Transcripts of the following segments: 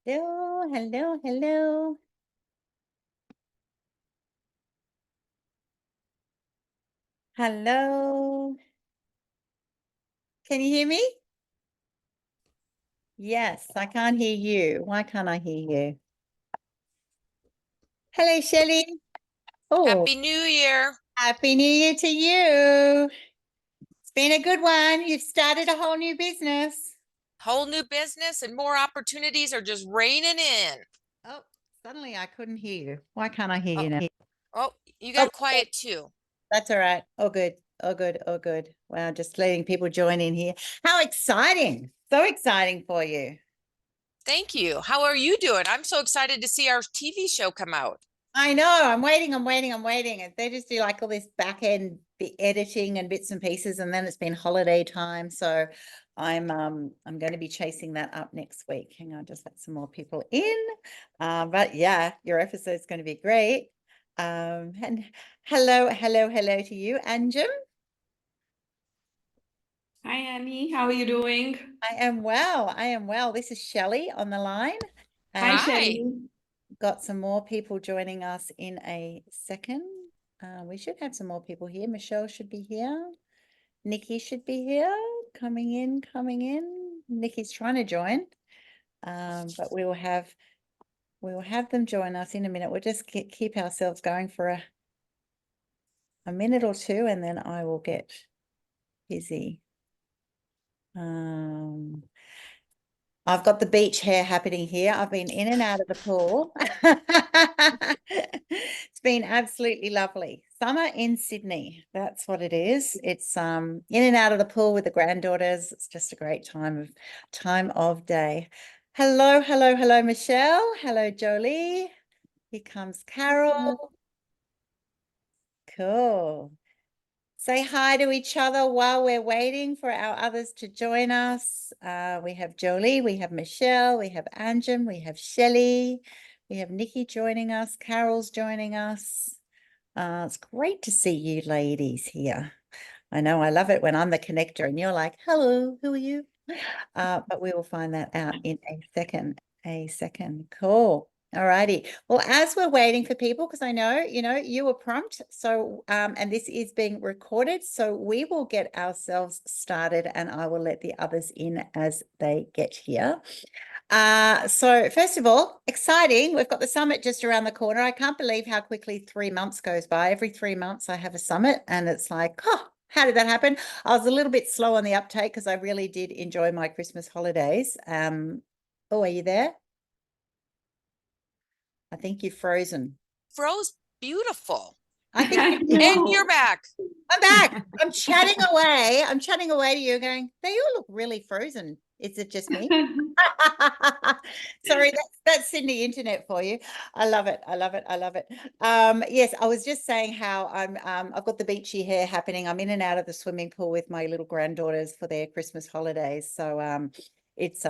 Hello, hello, hello. Hello. Can you hear me? Yes, I can't hear you. Why can't I hear you? Hello, Shelley. Oh, Happy New Year. Happy New Year to you. It's been a good one. You've started a whole new business. Whole new business and more opportunities are just raining in. Oh, suddenly I couldn't hear you. Why can't I hear Oh, you now? oh, you Oh, got quiet too. that's all right. Oh, good. Oh, good. Oh, good. Wow, just letting people join in here. How exciting. So exciting for you. Thank you. How are you doing? I'm so excited to see our TV show come out. I know. I'm waiting. And they just do like all this back end editing and bits and pieces, and then it's been holiday time. So I'm going to be chasing that up next week. Hang on, just let some more people in. But yeah, your episode is going to be great. And hello to you, Anjum. Hi, Annie. How are you doing? I am well. I am well. This is Shelley on the line. Hi, And Hi. Shelley. got some more people joining us in a second. We should have some more people here. Michelle should be here. Nikki should be here. Coming in, coming in. Nikki's trying to join. But we will have them join us in a minute. We'll just keep ourselves going for a minute or two, and then I will get busy. I've got the beach hair happening here. I've been in and out of the pool. It's been absolutely lovely. Summer in Sydney. That's what it is. It's in and out of the pool with the granddaughters. It's just a great time of day. Hello, Michelle. Hello, Jolie. Here comes Carol. Cool. Say hi to each other while we're waiting for our others to join us. We have Jolie, we have Michelle, we have Anjum, we have Shelley, we have Nikki joining us, Carol's joining us. It's great to see you ladies here. I know I love it when I'm the connector and you're like, hello, who are you? But we will find that out in a second. Cool. All righty. Well, as we're waiting for people, because I know, you were prompt. So, and this is being recorded. So we will get ourselves started and I will let the others in as they get here. So first of all, exciting. We've got the summit just around the corner. I can't believe how quickly 3 months goes by. Every 3 months I have a summit and it's like, oh, how did that happen? I was a little bit slow on the uptake because I really did enjoy my Christmas holidays. Oh, are you there? I think you're frozen. Froze beautiful. I think I And know. you're back. I'm back. I'm chatting away. I'm chatting away to you going, they all look really frozen. Is it just me? Sorry, that's Sydney internet for you. I love it. Yes, I was just saying how I've got the beachy hair happening. I'm in and out of the swimming pool with my little granddaughters for their Christmas holidays. So it's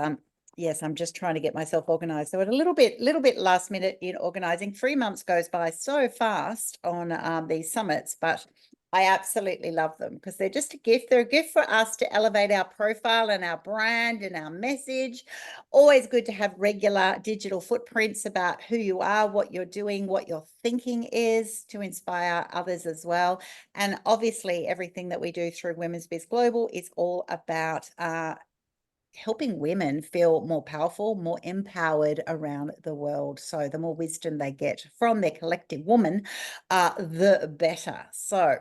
yes, I'm just trying to get myself organized. So a little bit last minute in organizing. 3 months goes by so fast on these summits, but I absolutely love them because they're just a gift. They're a gift for us to elevate our profile and our brand and our message. Always good to have regular digital footprints about who you are, what you're doing, what your thinking is to inspire others as well. And obviously, everything that we do through Women's Biz Global is all about helping women feel more powerful, more empowered around the world. So the more wisdom they get from their collective woman, the better. So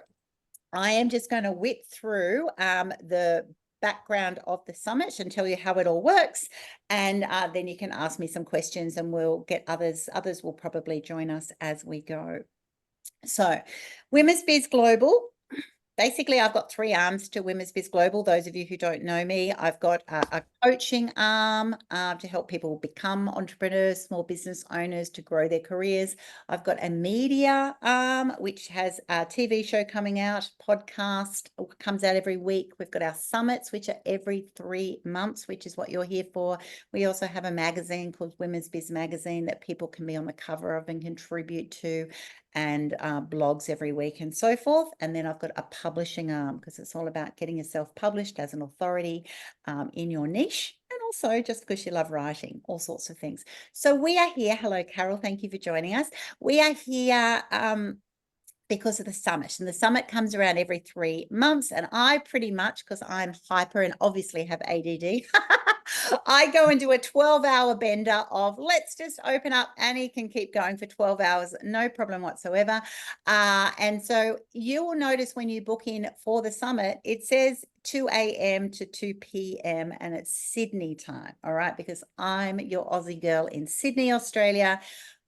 I am just going to whip through the background of the summit and tell you how it all works. And then you can ask me some questions and we'll get others. Others will probably join us as we go. So Women's Biz Global. Basically, I've got 3 arms to Women's Biz Global. Those of you who don't know me, I've got a coaching arm to help people become entrepreneurs, small business owners to grow their careers. I've got a media arm, which has a TV show coming out, podcast comes out every week. We've got our summits, which are every 3 months, which is what you're here for. We also have a magazine called Women's Biz Magazine that people can be on the cover of and contribute to, and blogs every week and so forth. And then I've got a publishing arm because it's all about getting yourself published as an authority in your niche, and also just because you love writing, all sorts of things. So we are here. Hello, Carol. Thank you for joining us. We are here because of the summit, and the summit comes around every 3 months, and I pretty much, because I'm hyper and obviously have ADD, I go into a 12-hour bender of let's just open up. Annie can keep going for 12 hours, no problem whatsoever. And so you will notice when you book in for the summit, it says 2 a.m. to 2 p.m. and it's Sydney time, all right, because I'm your Aussie girl in Sydney, Australia.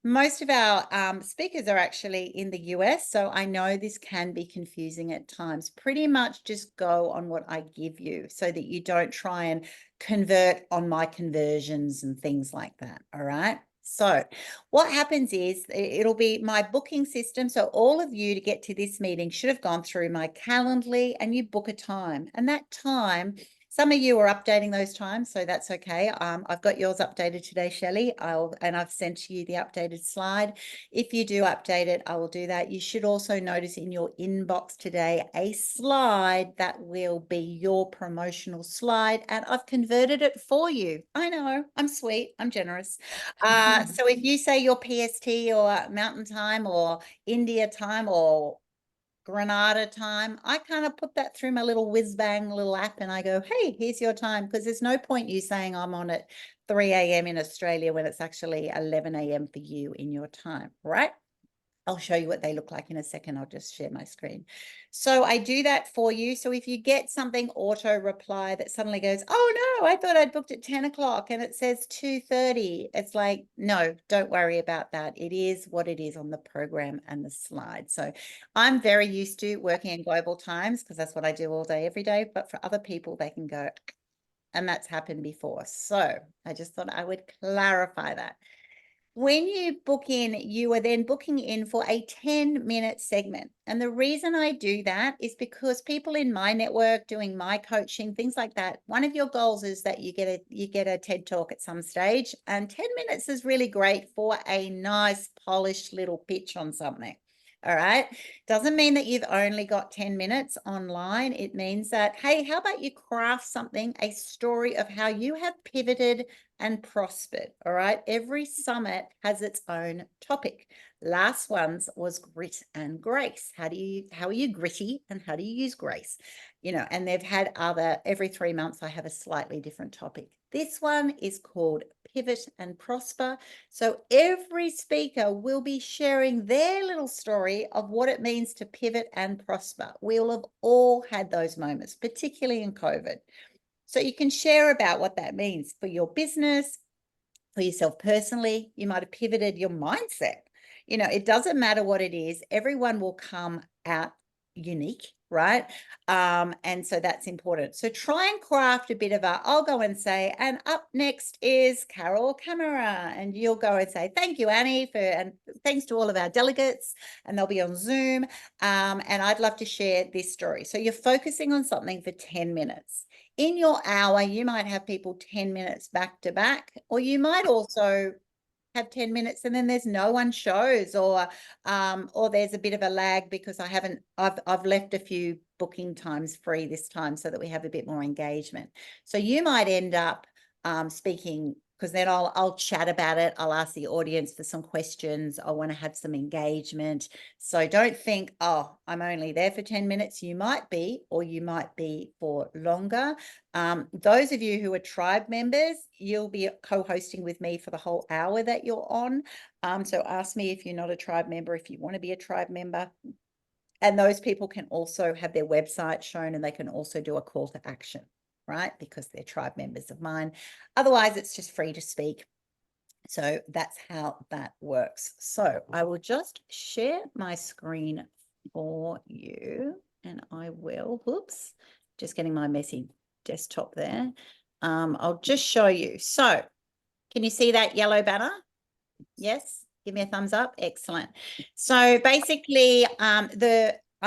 Most of our speakers are actually in the US, so I know this can be confusing at times. Pretty much just go on what I give you so that you don't try and convert on my conversions and things like that, all right? So what happens is it'll be my booking system. So all of you to get to this meeting should have gone through my Calendly, and you book a time, and that time, some of you are updating those times, so that's okay. I've got yours updated today, Shelley, and I've sent you the updated slide. If you do update it, I will do that. You should also notice in your inbox today a slide that will be your promotional slide, and I've converted it for you. I know, I'm sweet, I'm generous. So if you say your PST or Mountain Time or India time or Granada time, I kind of put that through my little whiz bang little app, and I go, hey, here's your time, because there's no point you saying I'm on at 3 a.m. in Australia when it's actually 11 a.m. for you in your time, right? I'll show you what they look like in a second. I'll just share my screen. So I do that for you. So if you get something auto reply that suddenly goes, oh no, I thought I'd booked at 10 o'clock and it says 2:30. It's like, no, don't worry about that. It is what it is on the program and the slide. So I'm very used to working in global times because that's what I do all day, every day. But for other people, they can go, and that's happened before. So I just thought I would clarify that. When you book in, you are then booking in for a 10-minute segment. And the reason I do that is because people in my network doing my coaching, things like that, one of your goals is that you get a TED Talk at some stage. And 10 minutes is really great for a nice polished little pitch on something. All right. Doesn't mean that you've only got 10 minutes online. It means that, hey, how about you craft something, a story of how you have pivoted and prospered. All right. Every summit has its own topic. Last one's was grit and grace. How are you gritty and how do you use grace? You know, and they've had every 3 months, I have a slightly different topic. This one is called Pivot and Prosper. So every speaker will be sharing their little story of what it means to pivot and prosper. We'll have all had those moments, particularly in COVID. So you can share about what that means for your business, for yourself personally. You might have pivoted your mindset. You know, it doesn't matter what it is. Everyone will come out unique, right? And so that's important. So try and craft a bit of I'll go and say, and up next is Carol Camera. And you'll go and say, thank you, Annie, and thanks to all of our delegates. And they'll be on Zoom. And I'd love to share this story. So you're focusing on something for 10 minutes. In your hour, you might have people 10 minutes back to back, or you might also have 10 minutes and then there's no one shows, or there's a bit of a lag because I've left a few booking times free this time so that we have a bit more engagement. So you might end up speaking, because then I'll chat about it. I'll ask the audience for some questions. I want to have some engagement. So don't think, oh, I'm only there for 10 minutes. You might be, or you might be for longer. Those of you who are tribe members, you'll be co-hosting with me for the whole hour that you're on. So ask me if you're not a tribe member, if you want to be a tribe member. And those people can also have their website shown, and they can also do a call to action, right? Because they're tribe members of mine. Otherwise, it's just free to speak. So that's how that works. So I will just share my screen for you, and I will, whoops, just getting my messy desktop there. I'll just show you. So can you see that yellow banner? Yes. Give me a thumbs up. Excellent. So basically, I'm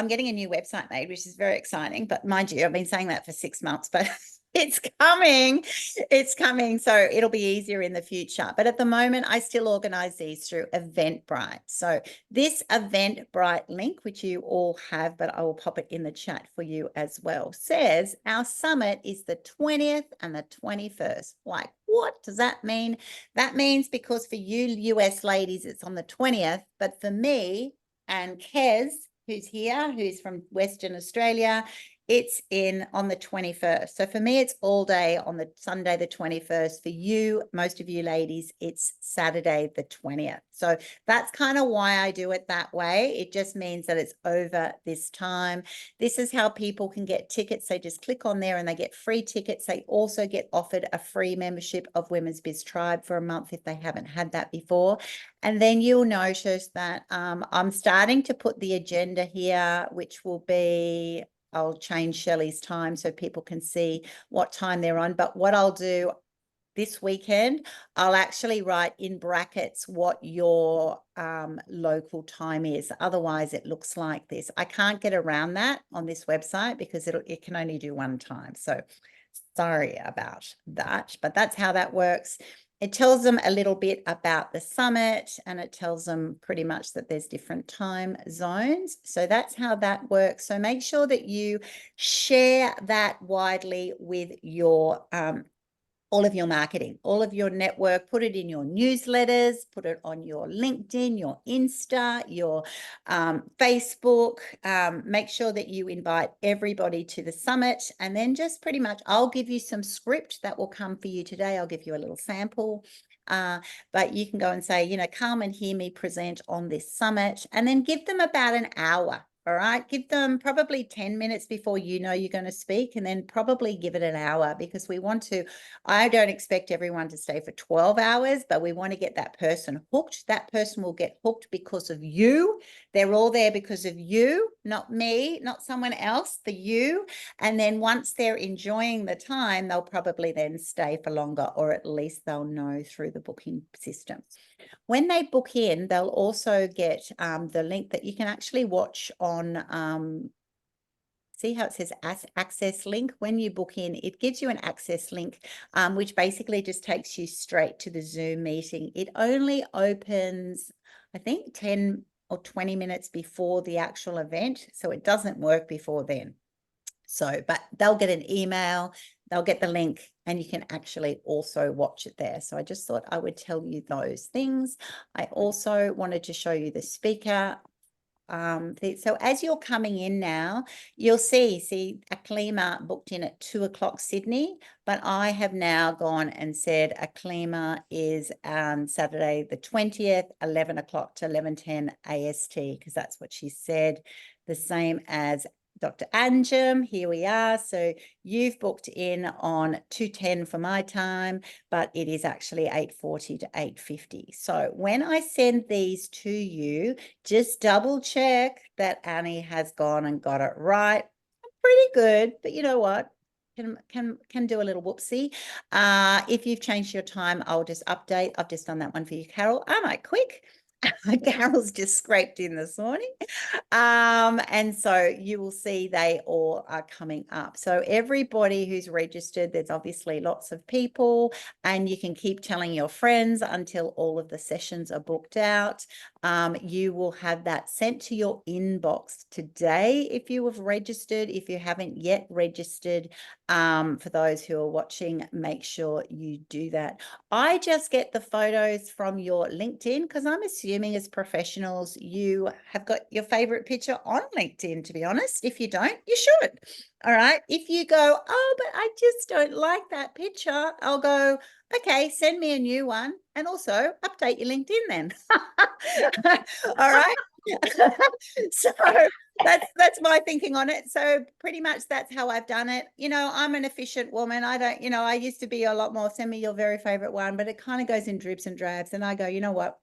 getting a new website made, which is very exciting. But mind you, I've been saying that for 6 months, but It's coming. It's coming. So it'll be easier in the future. But at the moment, I still organize these through Eventbrite. So this Eventbrite link, which you all have, but I will pop it in the chat for you as well, says our summit is the 20th and the 21st. Like, what does that mean? That means because for you US ladies, it's on the 20th. But for me and Kez, who's here, who's from Western Australia, it's in on the 21st. So for me, it's all day on the Sunday, the 21st. For you, most of you ladies, it's Saturday, the 20th. So that's kind of why I do it that way. It just means that it's over this time. This is how people can get tickets. They just click on there and they get free tickets. They also get offered a free membership of Women's Biz Tribe for a month if they haven't had that before. And then you'll notice that I'm starting to put the agenda here, which will be, I'll change Shelley's time so people can see what time they're on. But what I'll do this weekend, I'll actually write in brackets what your local time is. Otherwise, it looks like this. I can't get around that on this website because it can only do one time. So sorry about that, but that's how that works. It tells them a little bit about the summit and it tells them pretty much that there's different time zones. So that's how that works. So make sure that you share that widely with your all of your marketing, all of your network, put it in your newsletters, put it on your LinkedIn, your Insta, your Facebook. Make sure that you invite everybody to the summit. And then just pretty much, I'll give you some script that will come for you today. I'll give you a little sample. But you can go and say, come and hear me present on this summit, and then give them about an hour. All right, give them probably 10 minutes before you're going to speak, and then probably give it an hour because I don't expect everyone to stay for 12 hours, but we want to get that person hooked. That person will get hooked because of you. They're all there because of you, not me, not someone else, for you. And then once they're enjoying the time, they'll probably then stay for longer, or at least they'll know through the booking system. When they book in, they'll also get the link that you can actually watch on, see how it says access link? When you book in, it gives you an access link, which basically just takes you straight to the Zoom meeting. It only opens, I think, 10 or 20 minutes before the actual event, so it doesn't work before then. So, but they'll get an email, they'll get the link, and you can actually also watch it there. So I just thought I would tell you those things. I also wanted to show you the speaker. So as you're coming in now, you'll see Aklima booked in at 2 o'clock Sydney, but I have now gone and said Aklima is Saturday the 20th, 11 o'clock to 11:10 AST, because that's what she said. The same as Dr. Anjum, here we are. So you've booked in on 2:10 for my time, but it is actually 8:40 to 8:50. So when I send these to you, just double check that Annie has gone and got it right. Pretty good, but you know what? Can do a little whoopsie. If you've changed your time, I'll just update. I've just done that one for you, Carol. Am I quick? Carol's just scraped in this morning. And so you will see they all are coming up. So everybody who's registered, there's obviously lots of people, and you can keep telling your friends until all of the sessions are booked out. You will have that sent to your inbox today if you have registered. If you haven't yet registered, for those who are watching, make sure you do that. I just get the photos from your LinkedIn because I'm assuming as professionals, you have got your favorite picture on LinkedIn, to be honest. If you don't, you should. All right. If you go, oh, but I just don't like that picture, I'll go, okay, send me a new one and also update your LinkedIn then. All right. So that's my thinking on it. So pretty much that's how I've done it. I'm an efficient woman. I used to be a lot more, send me your very favorite one, but it kind of goes in dribs and drabs. And I go, you know what?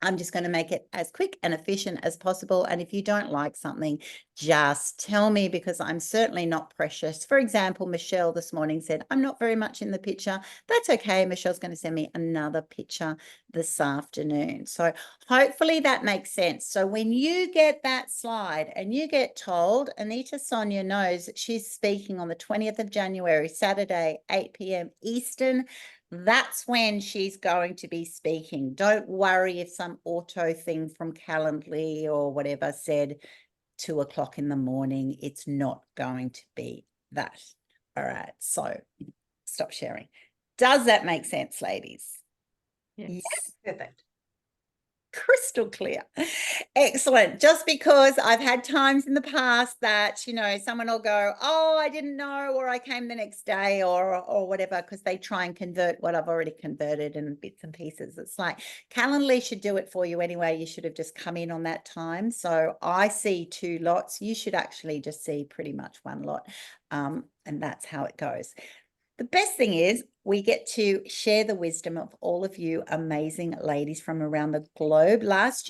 I'm just going to make it as quick and efficient as possible. And if you don't like something, just tell me, because I'm certainly not precious. For example, Michelle this morning said, I'm not very much in the picture. That's okay. Michelle's going to send me another picture this afternoon. So hopefully that makes sense. So when you get that slide and you get told, Anita Sonia knows that she's speaking on the 20th of January, Saturday, 8 p.m. Eastern. That's when she's going to be speaking. Don't worry if some auto thing from Calendly or whatever said 2 o'clock in the morning. It's not going to be that. All right. So stop sharing. Does that make sense, ladies? Yes. Perfect. Crystal clear. Excellent. Just because I've had times in the past that, you know, someone will go, oh, I didn't know, or I came the next day, or whatever, because they try and convert what I've already converted in bits and pieces. It's like Calendly should do it for you anyway. You should have just come in on that time. So I see 2 lots. You should actually just see pretty much 1 lot. And that's how it goes. The best thing is we get to share the wisdom of all of you amazing ladies from around the globe. Last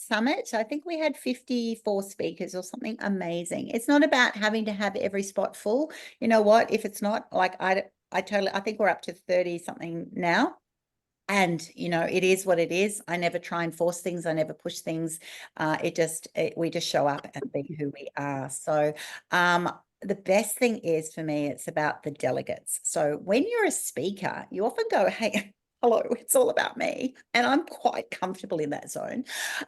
summit, I think we had 54 speakers or something amazing. It's not about having to have every spot full. You know what? If it's not, like I think we're up to 30 something now. And, you know, it is what it is. I never try and force things. I never push things. We just show up and be who we are. So, the best thing is for me, it's about the delegates. So when you're a speaker, you often go, hey, hello, it's all about me. And I'm quite comfortable in that zone.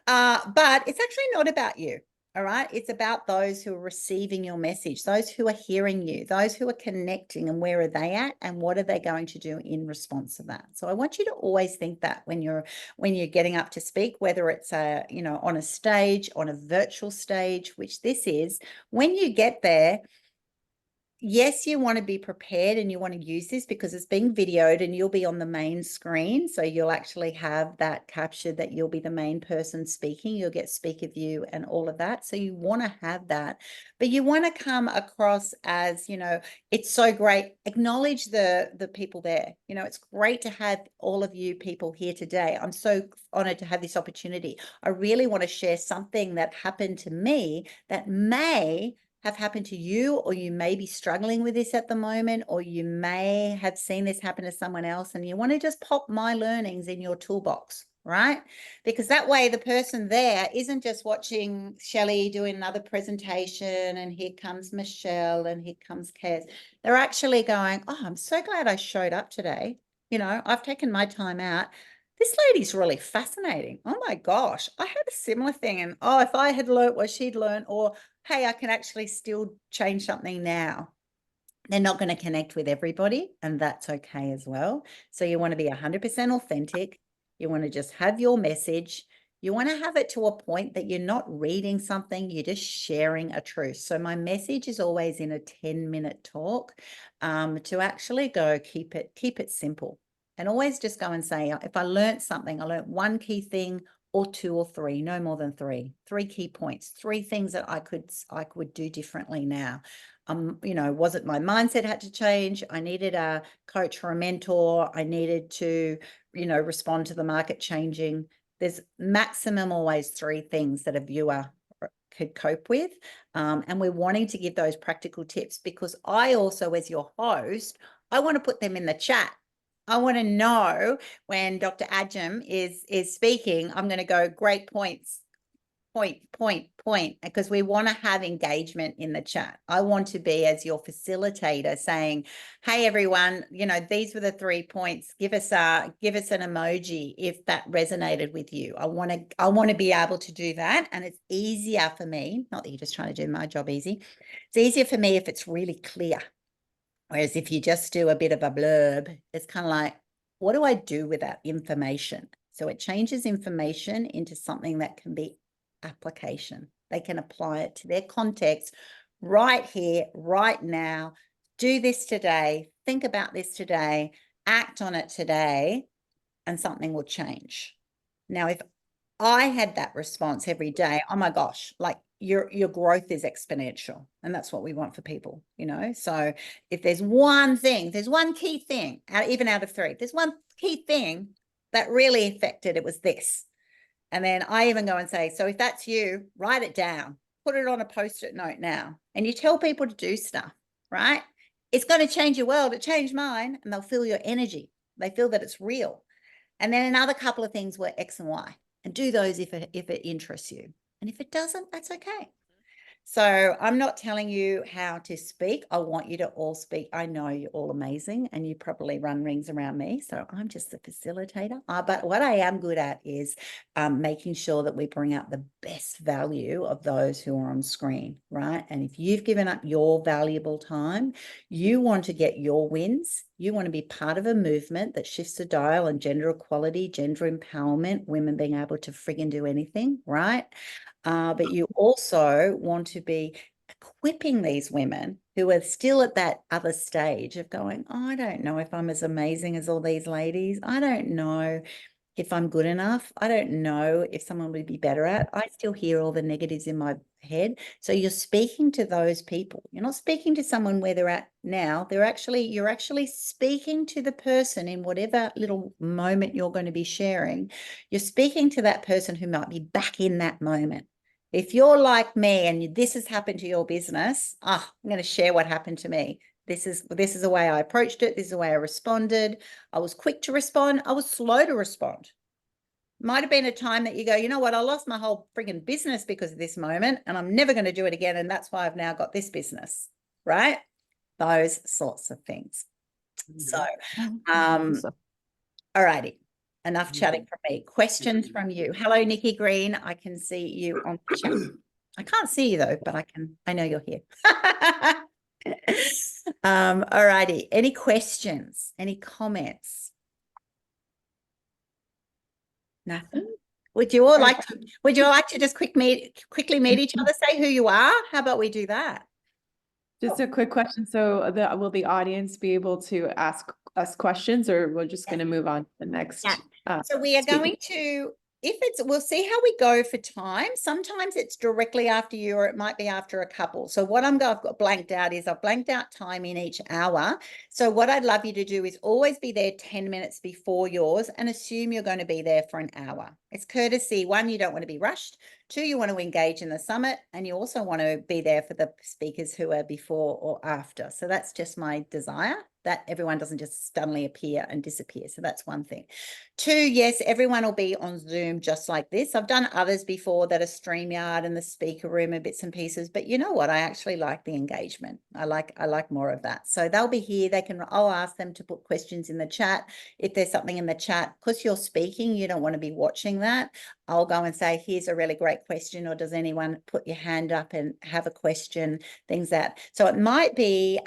But it's actually not about you. All right. It's about those who are receiving your message, those who are hearing you, those who are connecting, and where are they at and what are they going to do in response to that. So I want you to always think that when you're getting up to speak, whether it's on a stage, on a virtual stage, which this is, when you get there, yes, you want to be prepared and you want to use this because it's being videoed and you'll be on the main screen. So you'll actually have that captured that you'll be the main person speaking. You'll get speaker view and all of that. So you want to have that, but you want to come across as, you know, it's so great. Acknowledge the people there. You know, it's great to have all of you people here today. I'm so honored to have this opportunity. I really want to share something that happened to me that may have happened to you, or you may be struggling with this at the moment, or you may have seen this happen to someone else, and you want to just pop my learnings in your toolbox, right? Because that way the person there isn't just watching Shelley doing another presentation and here comes Michelle and here comes Kaz. They're actually going, oh, I'm so glad I showed up today. You know, I've taken my time out. This lady's really fascinating. Oh my gosh, I had a similar thing. And oh, if I had learned what she'd learned, or hey, I can actually still change something now. They're not going to connect with everybody, and that's okay as well. So you want to be 100% authentic. You want to just have your message. You want to have it to a point that you're not reading something, you're just sharing a truth. So my message is always in a 10-minute talk, to actually go keep it simple. And always just go and say, if I learned something, I learned 1 key thing, or 2 or 3, no more than 3 key points, 3 things that I could do differently now. You know, was it my mindset had to change? I needed a coach or a mentor. I needed to, you know, respond to the market changing. There's maximum always 3 things that a viewer could cope with. And we're wanting to give those practical tips because I also, as your host, I want to put them in the chat. I want to know when Dr. Ajam is speaking, I'm going to go, great points, point, because we want to have engagement in the chat. I want to be as your facilitator saying, hey, everyone, you know, these were the 3 points. Give us an emoji if that resonated with you. I want to be able to do that. And it's easier for me, not that you're just trying to do my job easy. It's easier for me if it's really clear. Whereas if you just do a bit of a blurb, it's kind of like, what do I do with that information? So it changes information into something that can be application. They can apply it to their context right here, right now. Do this today. Think about this today. Act on it today, and something will change. Now, if I had that response every day, oh my gosh, like your growth is exponential. And that's what we want for people, you know? So if there's one thing, there's one key thing, even out of 3, there's one key thing that really affected, it was this. And then I even go and say, so if that's you, write it down, put it on a post-it note now. And you tell people to do stuff, right? It's going to change your world. It changed mine, and they'll feel your energy. They feel that it's real. And then another couple of things were X and Y, and do those if it interests you. And if it doesn't, that's okay. So I'm not telling you how to speak. I want you to all speak. I know you're all amazing and you probably run rings around me. So I'm just the facilitator. But what I am good at is making sure that we bring out the best value of those who are on screen, right? And if you've given up your valuable time, you want to get your wins. You want to be part of a movement that shifts the dial on gender equality, gender empowerment, women being able to friggin' do anything, right? But you also want to be equipping these women who are still at that other stage of going, oh, I don't know if I'm as amazing as all these ladies. I don't know if I'm good enough. I don't know if someone would be better at. I still hear all the negatives in my head. So you're speaking to those people. You're not speaking to someone where they're at now. You're actually speaking to the person in whatever little moment you're going to be sharing. You're speaking to that person who might be back in that moment. If you're like me and this has happened to your business, I'm going to share what happened to me. This is the way I approached it. This is the way I responded. I was quick to respond. I was slow to respond. Might have been a time that you go, you know what, I lost my whole frigging business because of this moment and I'm never going to do it again. And that's why I've now got this business, right? Those sorts of things. So, all righty. Enough chatting from me. Questions from you. Hello, Nikki Green. I can see you on the chat. I can't see you though, but I know you're here. All righty. Any questions? Any comments? Nothing. Would you like to just quickly meet each other, say who you are? How about we do that? Just a quick question. So will the audience be able to ask us questions, or we're just going to move on to the next? Yeah. So we are going to, we'll see how we go for time. Sometimes it's directly after you, or it might be after a couple. So what I've got blanked out is I've blanked out time in each hour. So what I'd love you to do is always be there 10 minutes before yours and assume you're going to be there for an hour. It's courtesy. One, you don't want to be rushed. Two, you want to engage in the summit, and you also want to be there for the speakers who are before or after. So that's just my desire, that everyone doesn't just suddenly appear and disappear. So that's one thing. Two, yes, everyone will be on Zoom just like this. I've done others before that are StreamYard and the speaker room and bits and pieces, but you know what? I actually like the engagement. I like more of that. So they'll be here. I'll ask them to put questions in the chat. If there's something in the chat, because you're speaking, you don't want to be watching that. I'll go and say, here's a really great question, or does anyone put your hand up and have a question, things that. So it might be,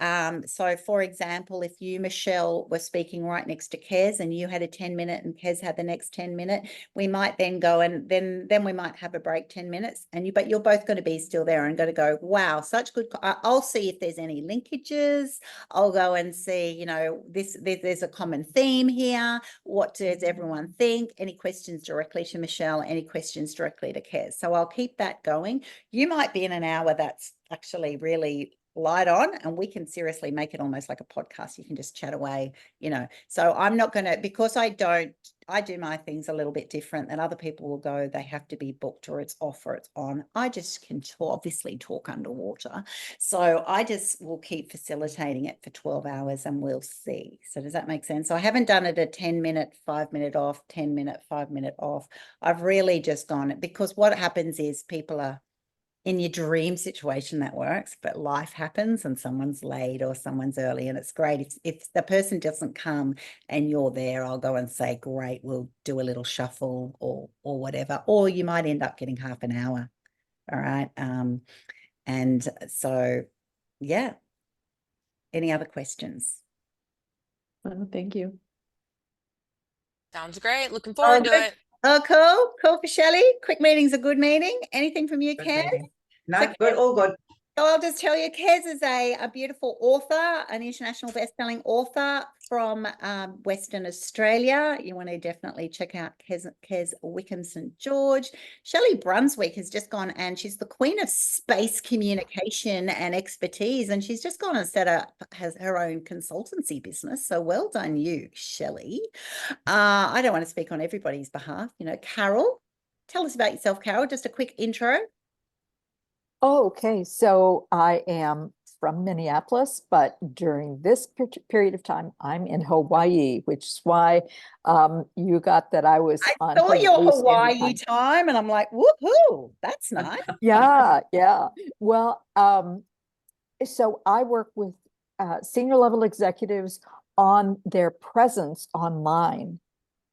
so for example, if you, Michelle, were speaking right next to Kez and you had a 10-minute and Kez had the next 10-minute, we might then go and then we might have a break 10 minutes but you're both going to be still there and going to go, wow, such good. I'll see if there's any linkages. I'll go and see, you know, there's a common theme here. What does everyone think? Any questions directly to Michelle? Any questions directly to Kez? So I'll keep that going. You might be in an hour that's actually really light on, and we can seriously make it almost like a podcast. You can just chat away, you know. So I'm not going to, because I do my things a little bit different than other people will go, they have to be booked or it's off or it's on. I just can obviously talk underwater. So I just will keep facilitating it for 12 hours and we'll see. So does that make sense? So I haven't done it a 10-minute, 5-minute off, 10-minute, 5-minute off. I've really just gone, because what happens is people are in your dream situation that works, but life happens and someone's late or someone's early, and it's great. If the person doesn't come and you're there, I'll go and say, great, we'll do a little shuffle or whatever, or you might end up getting half an hour. All right. And so, yeah. Any other questions? Thank you. Sounds great. Looking forward to it. Oh, cool for Shelley. Quick meeting's a good meeting. Anything from you, Kez? No, good, all good. So I'll just tell you, Kez is a beautiful author, an international best-selling author from Western Australia. You want to definitely check out Kez Wickham St. George. Shelley Brunswick has just gone, and she's the queen of space communication and expertise, and she's just gone and has her own consultancy business. So well done you, Shelley. I don't want to speak on everybody's behalf. You know, Carol, Tell us about yourself, Carol. Just a quick intro. Oh, okay, so I am from Minneapolis, but during this period of time, I'm in Hawaii, which is why you got that I was I on saw your Standard Hawaii time and I'm like, woohoo, that's nice. Yeah, yeah. Well, so I work with senior level executives on their presence online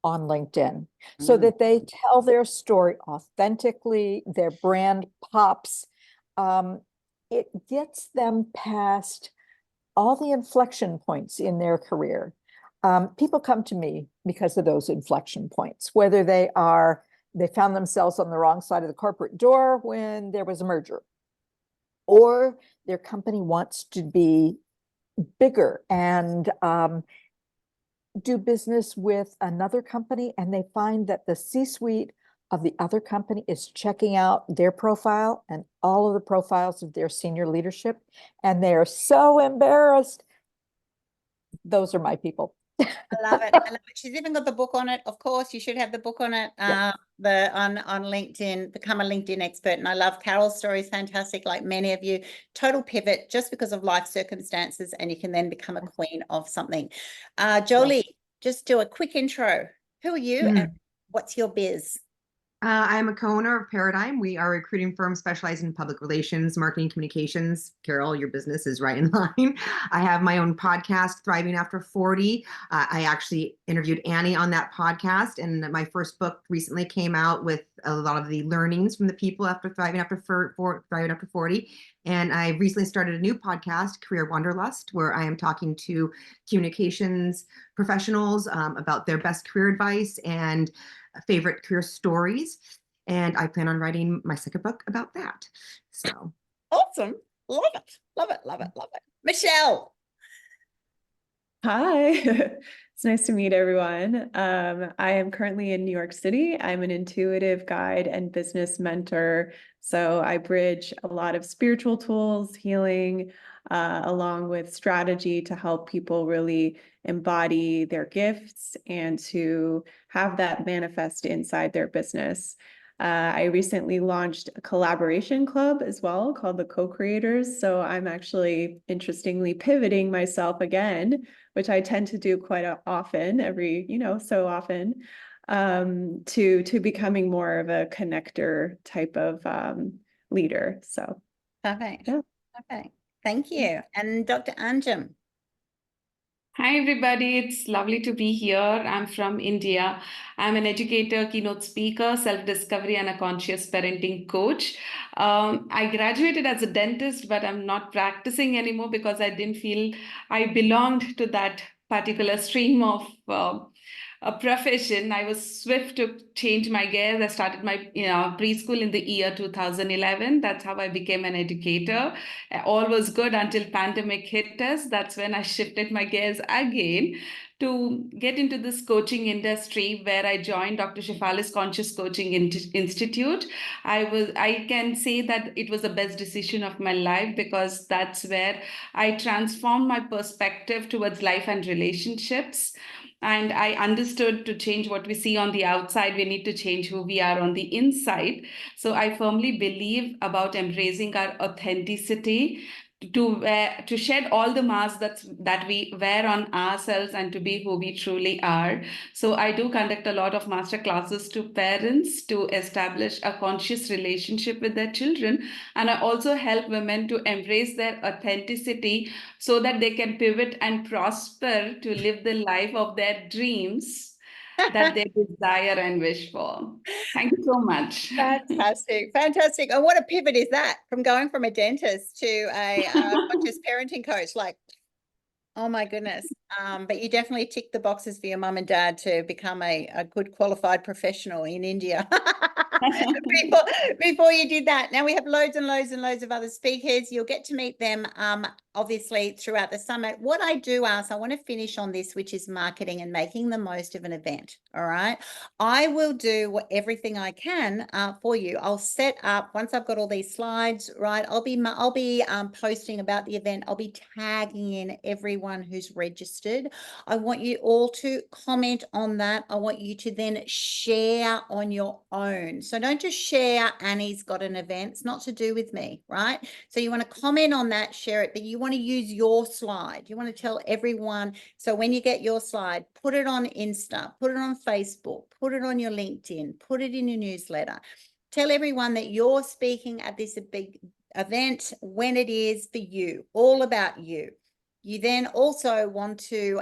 on LinkedIn so Mm. that they tell their story authentically, their brand pops. It gets them past all the inflection points in their career. People come to me because of those inflection points, whether they found themselves on the wrong side of the corporate door when there was a merger, or their company wants to be bigger and do business with another company, and they find that the C-suite of the other company is checking out their profile and all of the profiles of their senior leadership, and they are so embarrassed. Those are my people. I love it. I love it. She's even got the book on it. Of course, you should have the book on it. Yeah. On LinkedIn, Become a LinkedIn Expert. And I love Carol's story, is fantastic. Like many of you, total pivot just because of life circumstances, and you can then become a queen of something. Jolie, just do a quick intro. Who are you and what's your biz? I'm a co-owner of Paradigm. We are a recruiting firm specialized in public relations, marketing, communications. Carol, your business is right in line. I have my own podcast, Thriving After 40. I actually interviewed Annie on that podcast, and my first book recently came out with a lot of the learnings from the people after Thriving After 40. And I recently started a new podcast, Career Wanderlust, where I am talking to communications professionals about their best career advice and favorite career stories. And I plan on writing my second book about that. So Awesome. Love it. Love it. Love it. Love it. Michelle. Hi, it's nice to meet everyone. I am currently in New York City. I'm an intuitive guide and business mentor. So I bridge a lot of spiritual tools, healing, along with strategy to help people really embody their gifts and to have that manifest inside their business. I recently launched a collaboration club as well called the Co-Creators. So I'm actually interestingly pivoting myself again, which I tend to do quite often, so often, to becoming more of a connector type of leader. So Perfect. yeah. Okay. Thank you. And Dr. Anjum. Hi, everybody. It's lovely to be here. I'm from India. I'm an educator, keynote speaker, self-discovery, and a conscious parenting coach. I graduated as a dentist, but I'm not practicing anymore because I didn't feel I belonged to that particular stream of a profession. I was swift to change my gears. I started my preschool in the year 2011. That's how I became an educator. All was good until pandemic hit us. That's when I shifted my gears again to get into this coaching industry, where I joined Dr. Shefali's Conscious Coaching Institute. I can say that it was the best decision of my life, because that's where I transformed my perspective towards life and relationships. And I understood, to change what we see on the outside, we need to change who we are on the inside. So I firmly believe about embracing our authenticity, to shed all the masks that we wear on ourselves, and to be who we truly are. So I do conduct a lot of master classes to parents to establish a conscious relationship with their children. And I also help women to embrace their authenticity so that they can pivot and prosper to live the life of their dreams that they desire and wish for. Thank you so much. Fantastic. Fantastic. And what a pivot is that, from going from a dentist to a conscious parenting coach? Like, oh my goodness. But you definitely tick the boxes for your mum and dad to become a good qualified professional in India. Before you did that. Now we have loads and loads and loads of other speakers. You'll get to meet them obviously throughout the summit. What I do ask, I want to finish on this, which is marketing and making the most of an event. All right. I will do everything I can for you. I'll set up, once I've got all these slides, right, I'll be posting about the event. I'll be tagging in everyone who's registered. I want you all to comment on that. I want you to then share on your own. So don't just share Annie's got an event. It's not to do with me, right? So you want to comment on that, share it, but you want to use your slide. You want to tell everyone. So when you get your slide, put it on Insta, put it on Facebook, put it on your LinkedIn, put it in your newsletter. Tell everyone that you're speaking at this big event, when it is for you, all about you. You then also want to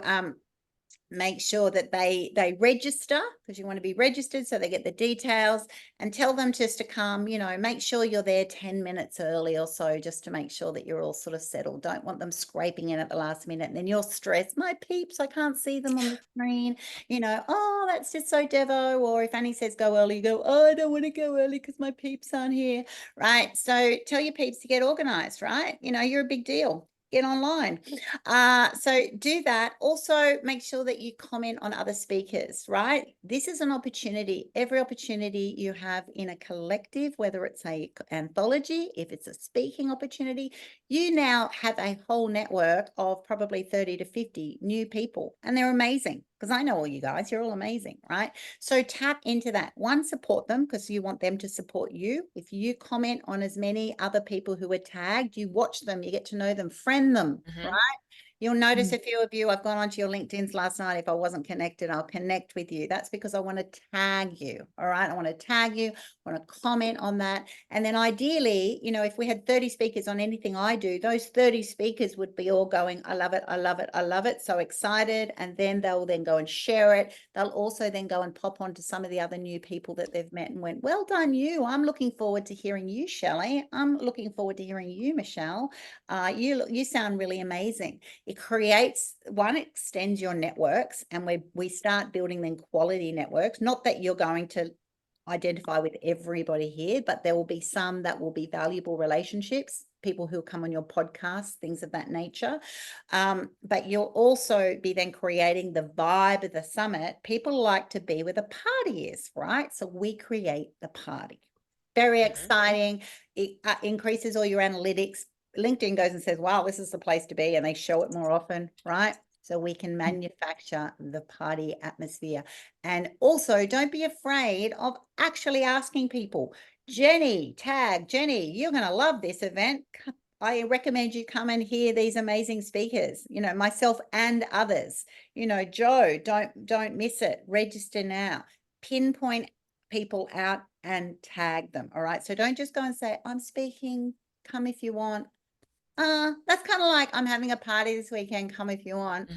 make sure that they register, because you want to be registered so they get the details, and tell them just to come, you know, make sure you're there 10 minutes early or so, just to make sure that you're all sort of settled. Don't want them scraping in at the last minute and then you're stressed. My peeps, I can't see them on the screen, you know, oh, that's just so Devo. Or if Annie says go early, you go, oh, I don't want to go early because my peeps aren't here, right? So tell your peeps to get organized, right? You know, you're a big deal. Get online. So do that. Also, make sure that you comment on other speakers, right? This is an opportunity. Every opportunity you have in a collective, whether it's an anthology, if it's a speaking opportunity, you now have a whole network of probably 30 to 50 new people, and they're amazing. Because I know all you guys, you're all amazing, right? So tap into that. One, support them because you want them to support you. If you comment on as many other people who are tagged, you watch them, you get to know them, friend them, right? You'll notice a few of you, I've gone onto your LinkedIn's last night. If I wasn't connected, I'll connect with you. That's because I want to tag you. All right. I want to tag you. I want to comment on that. And then ideally, you know, if we had 30 speakers on anything I do, those 30 speakers would be all going, I love it. I love it. I love it. So excited. And then they'll then go and share it. They'll also then go and pop on to some of the other new people that they've met and went, well done you. I'm looking forward to hearing you, Shelley. I'm looking forward to hearing you, Michelle. You sound really amazing. It creates, one, extends your networks, and we start building then quality networks. Not that you're going to identify with everybody here, but there will be some that will be valuable relationships, people who come on your podcast, things of that nature. But you'll also be then creating the vibe of the summit. People like to be where the party is, right? So we create the party. Very exciting. It increases all your analytics. LinkedIn goes and says, wow, this is the place to be. And they show it more often, right? So we can manufacture the party atmosphere. And also don't be afraid of actually asking people, Jenny, tag Jenny, you're going to love this event. I recommend you come and hear these amazing speakers, you know, myself and others. You know, Joe, don't miss it. Register now. Pinpoint people out and tag them. All right. So don't just go and say, I'm speaking, come if you want. That's kind of like, I'm having a party this weekend, come if you want.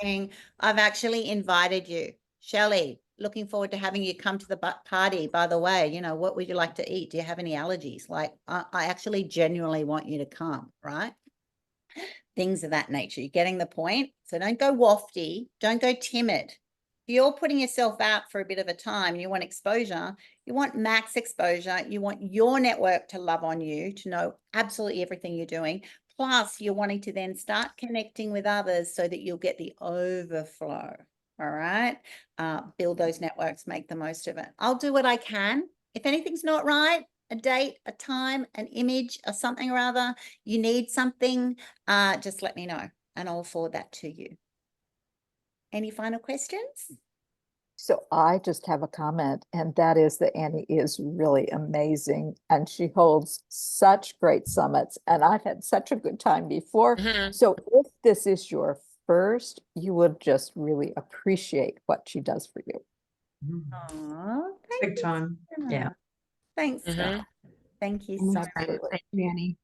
Saying, I've actually invited you. Shelley, looking forward to having you come to the party. By the way, you know, what would you like to eat? Do you have any allergies? Like, I actually genuinely want you to come, right? Things of that nature. You're getting the point? So don't go wafty. Don't go timid. If you're putting yourself out for a bit of a time and you want exposure, you want max exposure, you want your network to love on you, to know absolutely everything you're doing. Plus, you're wanting to then start connecting with others so that you'll get the overflow. All right. Build those networks, make the most of it. I'll do what I can. If anything's not right, a date, a time, an image, or something or other, you need something, just let me know and I'll forward that to you. Any final questions? So I just have a comment, and that is that Annie is really amazing and she holds such great summits, and I've had such a good time before. So if this is your first, you would just really appreciate what she does for you. Oh, Big time. Yeah. Thanks. Thank you so much. Thank you, Annie.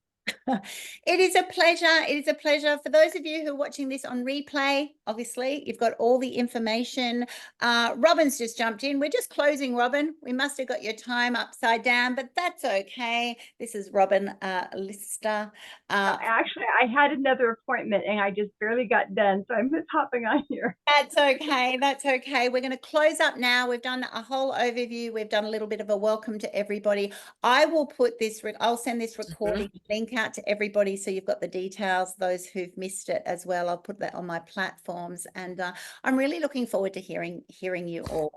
It is a pleasure. It is a pleasure. For those of you who are watching this on replay, obviously. You've got all the information. Robin's just jumped in. We're just closing, Robin. We must have got your time upside down, but that's okay. This is Robin Lister. Actually, I had another appointment and I just barely got done, so I'm just hopping on here. That's okay. That's okay. We're going to close up now. We've done a whole overview. We've done a little bit of a welcome to everybody. I will put this, I'll send this recording link out to everybody so you've got the details, those who've missed it as well. I'll put that on my platforms, and I'm really looking forward to hearing you all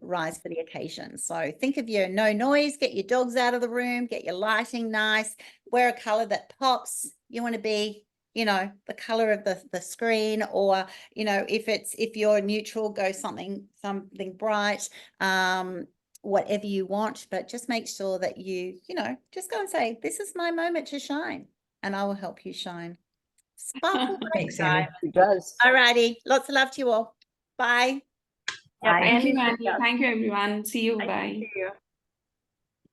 rise for the occasion. So think of your no noise, get your dogs out of the room, get your lighting nice, wear a color that pops. You want to be, you know, the color of the screen, or, you know, if you're neutral, go something bright, whatever you want, but just make sure that you know, just go and say, this is my moment to shine, and I will help you shine. Sparkle. Thanks, Annie. It does. All righty. Lots of love to you all. Bye. Yeah, Thank you, Annie, Annie. Thank you, everyone. See you. I Bye. see you.